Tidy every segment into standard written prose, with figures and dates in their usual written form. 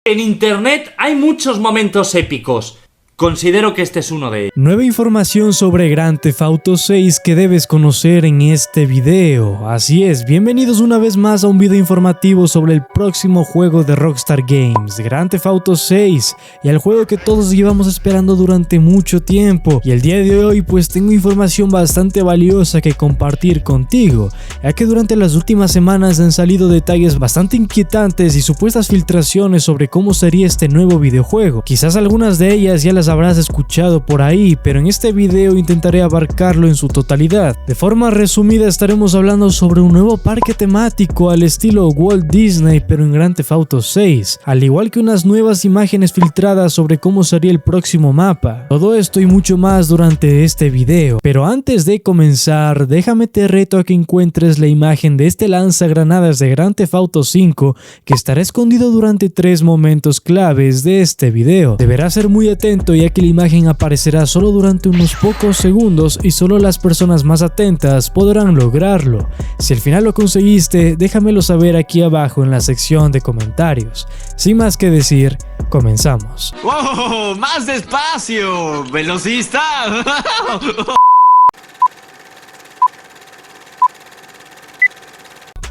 En internet hay muchos momentos épicos. Considero que este es uno de ellos. Nueva información sobre Grand Theft Auto 6 que debes conocer en este video. Así es, bienvenidos una vez más a un video informativo sobre el próximo juego de Rockstar Games, Grand Theft Auto 6, y al juego que todos llevamos esperando durante mucho tiempo. Y el día de hoy pues tengo información bastante valiosa que compartir contigo, ya que durante las últimas semanas han salido detalles bastante inquietantes y supuestas filtraciones sobre cómo sería este nuevo videojuego. Quizás algunas de ellas ya las habrás escuchado por ahí, pero en este video intentaré abarcarlo en su totalidad. De forma resumida estaremos hablando sobre un nuevo parque temático al estilo Walt Disney pero en Grand Theft Auto 6, al igual que unas nuevas imágenes filtradas sobre cómo sería el próximo mapa. Todo esto y mucho más durante este video, pero antes de comenzar déjame te reto a que encuentres la imagen de este lanzagranadas de Grand Theft Auto 5 que estará escondido durante 3 momentos claves de este video. Deberás ser muy atento ya que la imagen aparecerá solo durante unos pocos segundos y solo las personas más atentas podrán lograrlo. Si al final lo conseguiste, déjamelo saber aquí abajo en la sección de comentarios. Sin más que decir, comenzamos. ¡Wow! ¡Más despacio! ¡Velocista!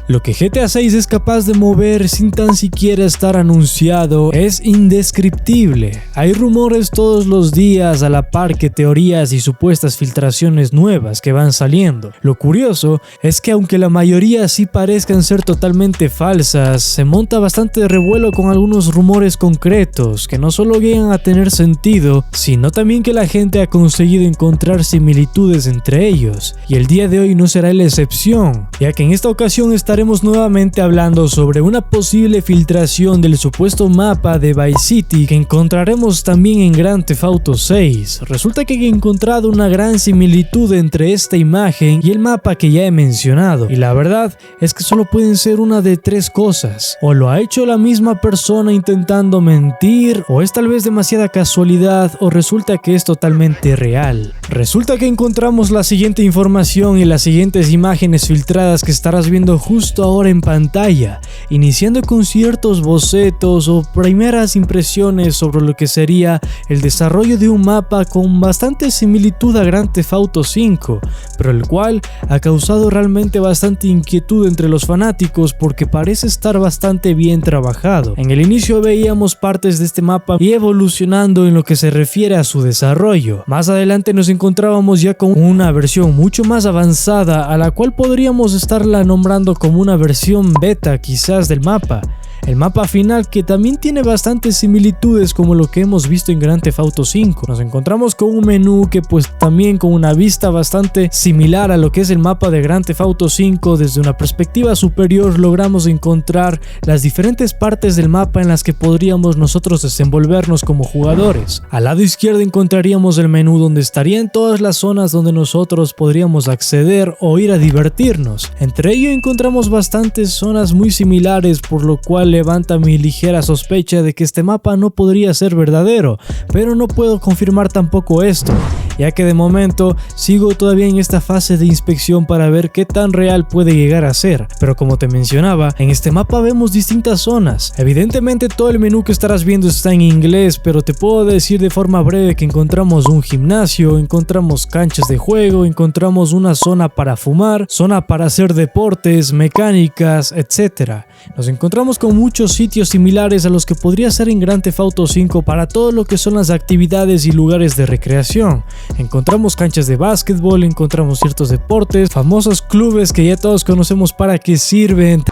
Lo que GTA 6 es capaz de mover sin tan siquiera estar anunciado es indescriptible. Hay rumores todos los días a la par que teorías y supuestas filtraciones nuevas que van saliendo. Lo curioso es que aunque la mayoría sí parezcan ser totalmente falsas, se monta bastante revuelo con algunos rumores concretos que no solo llegan a tener sentido, sino también que la gente ha conseguido encontrar similitudes entre ellos. Y el día de hoy no será la excepción, ya que en esta ocasión estaremos nuevamente hablando sobre una posible filtración del supuesto mapa de Vice City que encontraremos también en Grand Theft Auto 6. Resulta que he encontrado una gran similitud entre esta imagen y el mapa que ya he mencionado, y la verdad es que solo pueden ser una de 3 cosas: o lo ha hecho la misma persona intentando mentir, o es tal vez demasiada casualidad, o resulta que es totalmente real. Resulta que encontramos la siguiente información y las siguientes imágenes filtradas que estarás viendo justo ahora en pantalla, iniciando con ciertos bocetos o primeras impresiones sobre lo que sería el desarrollo de un mapa con bastante similitud a Grand Theft Auto 5, pero el cual ha causado realmente bastante inquietud entre los fanáticos porque parece estar bastante bien trabajado. En el inicio veíamos partes de este mapa y evolucionando en lo que se refiere a su desarrollo. Más adelante nos encontrábamos ya con una versión mucho más avanzada a la cual podríamos estarla nombrando como una versión beta quizás del mapa. El mapa final que también tiene bastantes similitudes como lo que hemos visto en Grand Theft Auto 5. Nos encontramos con un menú que pues también con una vista bastante similar a lo que es el mapa de Grand Theft Auto 5. Desde una perspectiva superior logramos encontrar las diferentes partes del mapa en las que podríamos nosotros desenvolvernos como jugadores. Al lado izquierdo encontraríamos el menú donde estarían todas las zonas donde nosotros podríamos acceder o ir a divertirnos. Entre ello encontramos bastantes zonas muy similares, por lo cual levanta mi ligera sospecha de que este mapa no podría ser verdadero, pero no puedo confirmar tampoco esto, ya que de momento sigo todavía en esta fase de inspección para ver qué tan real puede llegar a ser. Pero como te mencionaba, en este mapa vemos distintas zonas. Evidentemente todo el menú que estarás viendo está en inglés, pero te puedo decir de forma breve que encontramos un gimnasio, encontramos canchas de juego, encontramos una zona para fumar, zona para hacer deportes, mecánicas, etc. Nos encontramos con muchos sitios similares a los que podría ser en Grand Theft Auto 5 para todo lo que son las actividades y lugares de recreación. Encontramos canchas de básquetbol, encontramos ciertos deportes, famosos clubes que ya todos conocemos para qué sirven.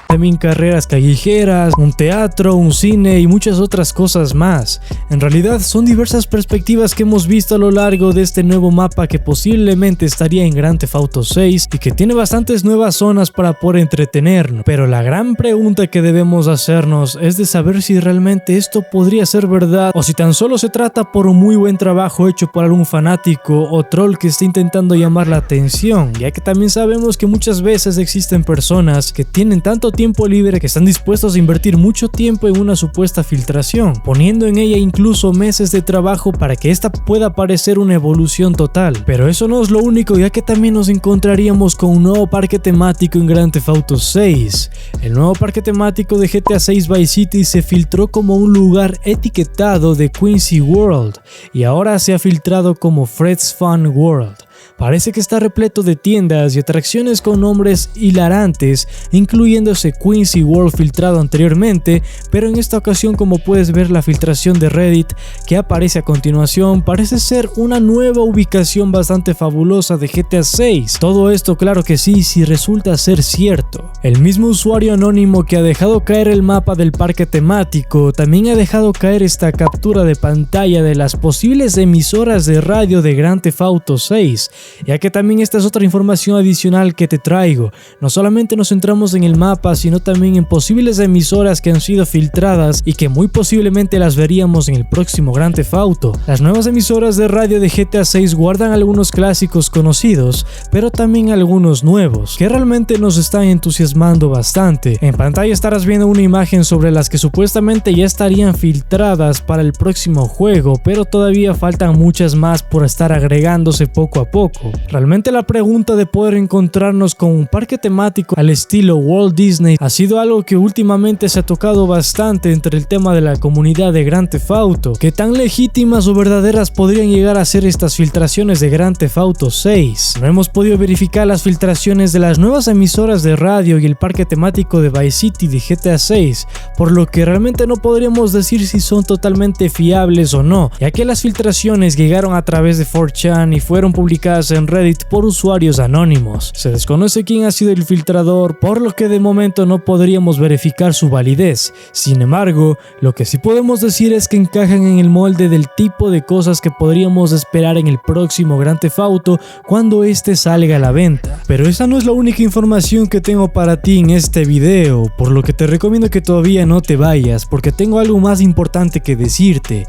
También carreras callejeras, un teatro, un cine y muchas otras cosas más. En realidad son diversas perspectivas que hemos visto a lo largo de este nuevo mapa que posiblemente estaría en Grand Theft Auto 6 y que tiene bastantes nuevas zonas para poder entretenernos. Pero la gran pregunta que debemos hacernos es de saber si realmente esto podría ser verdad o si tan solo se trata por un muy buen trabajo hecho por algún fanático o troll que esté intentando llamar la atención, ya que también sabemos que muchas veces existen personas que tienen tanto tiempo tiempo libre que están dispuestos a invertir mucho tiempo en una supuesta filtración, poniendo en ella incluso meses de trabajo para que esta pueda parecer una evolución total. Pero eso no es lo único, ya que también nos encontraríamos con un nuevo parque temático en Grand Theft Auto 6. El nuevo parque temático de GTA 6 Vice City se filtró como un lugar etiquetado de Quincy World y ahora se ha filtrado como Fred's Fun World. Parece que está repleto de tiendas y atracciones con nombres hilarantes, incluyendo ese Quincy World filtrado anteriormente, pero en esta ocasión, como puedes ver, la filtración de Reddit que aparece a continuación parece ser una nueva ubicación bastante fabulosa de GTA 6. Todo esto, claro que sí, si resulta ser cierto. El mismo usuario anónimo que ha dejado caer el mapa del parque temático también ha dejado caer esta captura de pantalla de las posibles emisoras de radio de Grand Theft Auto 6. Ya que también esta es otra información adicional que te traigo. No solamente nos centramos en el mapa, sino también en posibles emisoras que han sido filtradas y que muy posiblemente las veríamos en el próximo Grand Theft Auto. Las nuevas emisoras de radio de GTA 6 guardan algunos clásicos conocidos, pero también algunos nuevos, que realmente nos están entusiasmando bastante. En pantalla estarás viendo una imagen sobre las que supuestamente ya estarían filtradas para el próximo juego, pero todavía faltan muchas más por estar agregándose poco a poco. Realmente la pregunta de poder encontrarnos con un parque temático al estilo Walt Disney ha sido algo que últimamente se ha tocado bastante entre el tema de la comunidad de Grand Theft Auto. ¿Qué tan legítimas o verdaderas podrían llegar a ser estas filtraciones de Grand Theft Auto 6? No hemos podido verificar las filtraciones de las nuevas emisoras de radio y el parque temático de Vice City de GTA 6, por lo que realmente no podríamos decir si son totalmente fiables o no, ya que las filtraciones llegaron a través de 4chan y fueron publicadas en Reddit por usuarios anónimos. Se desconoce quién ha sido el filtrador, por lo que de momento no podríamos verificar su validez. Sin embargo, lo que sí podemos decir es que encajan en el molde del tipo de cosas que podríamos esperar en el próximo Grand Theft Auto cuando este salga a la venta. Pero esa no es la única información que tengo para ti en este video, por lo que te recomiendo que todavía no te vayas, porque tengo algo más importante que decirte.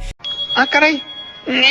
Ah, caray.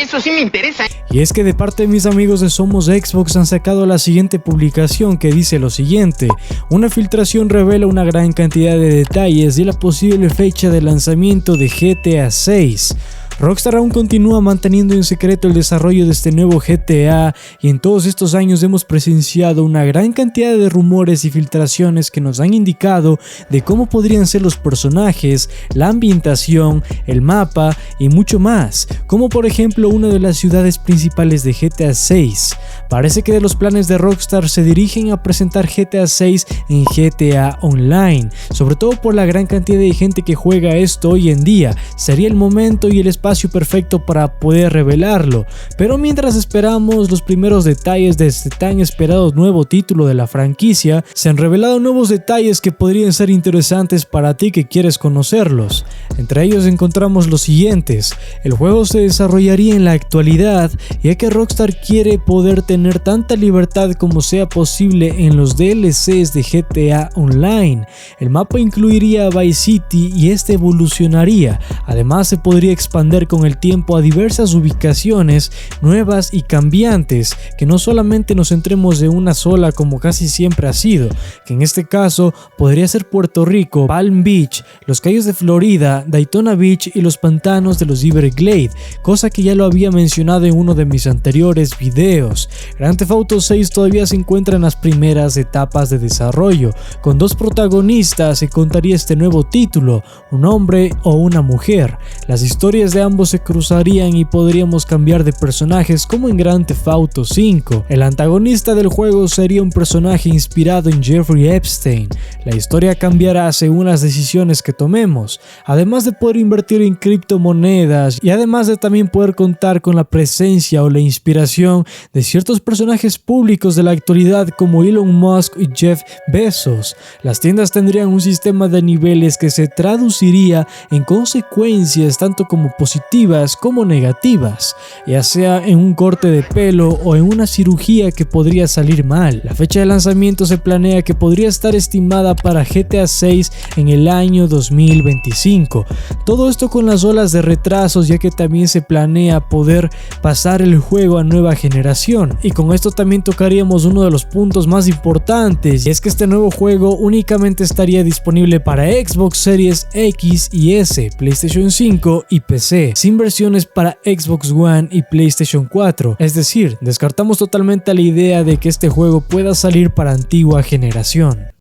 Eso sí me interesa. Y es que de parte de mis amigos de Somos Xbox han sacado la siguiente publicación que dice lo siguiente: una filtración revela una gran cantidad de detalles de la posible fecha de lanzamiento de GTA 6. Rockstar aún continúa manteniendo en secreto el desarrollo de este nuevo GTA y en todos estos años hemos presenciado una gran cantidad de rumores y filtraciones que nos han indicado de cómo podrían ser los personajes, la ambientación, el mapa y mucho más, como por ejemplo una de las ciudades principales de GTA 6. Parece que de los planes de Rockstar se dirigen a presentar GTA 6 en GTA Online, sobre todo por la gran cantidad de gente que juega esto hoy en día. Sería el momento y el espacio perfecto para poder revelarlo, pero mientras esperamos los primeros detalles de este tan esperado nuevo título de la franquicia, se han revelado nuevos detalles que podrían ser interesantes para ti que quieres conocerlos. Entre ellos encontramos los siguientes: el juego se desarrollaría en la actualidad, ya que Rockstar quiere poder tener tanta libertad como sea posible en los DLCs de GTA Online. El mapa incluiría Vice City y este evolucionaría. Además, se podría expandir con el tiempo a diversas ubicaciones nuevas y cambiantes, que no solamente nos centremos de una sola como casi siempre ha sido, que en este caso podría ser Puerto Rico, Palm Beach, los Cayos de Florida, Daytona Beach y los pantanos de los Everglades, cosa que ya lo había mencionado en uno de mis anteriores videos. Grand Theft Auto 6 todavía se encuentra en las primeras etapas de desarrollo. Con dos protagonistas se contaría este nuevo título, un hombre o una mujer. Las historias de ambos se cruzarían y podríamos cambiar de personajes como en Grand Theft Auto 5. El antagonista del juego sería un personaje inspirado en Jeffrey Epstein. La historia cambiará según las decisiones que tomemos, además de poder invertir en criptomonedas y además de también poder contar con la presencia o la inspiración de ciertos personajes públicos de la actualidad como Elon Musk y Jeff Bezos. Las tiendas tendrían un sistema de niveles que se traduciría en consecuencias tanto como posibilidades positivas como negativas, ya sea en un corte de pelo o en una cirugía que podría salir mal. La fecha de lanzamiento se planea que podría estar estimada para GTA 6 en el año 2025. Todo esto con las olas de retrasos, ya que también se planea poder pasar el juego a nueva generación. Y con esto también tocaríamos uno de los puntos más importantes, y es que este nuevo juego únicamente estaría disponible para Xbox Series X y S, PlayStation 5 y PC, sin versiones para Xbox One y PlayStation 4. Es decir, descartamos totalmente la idea de que este juego pueda salir para antigua generación.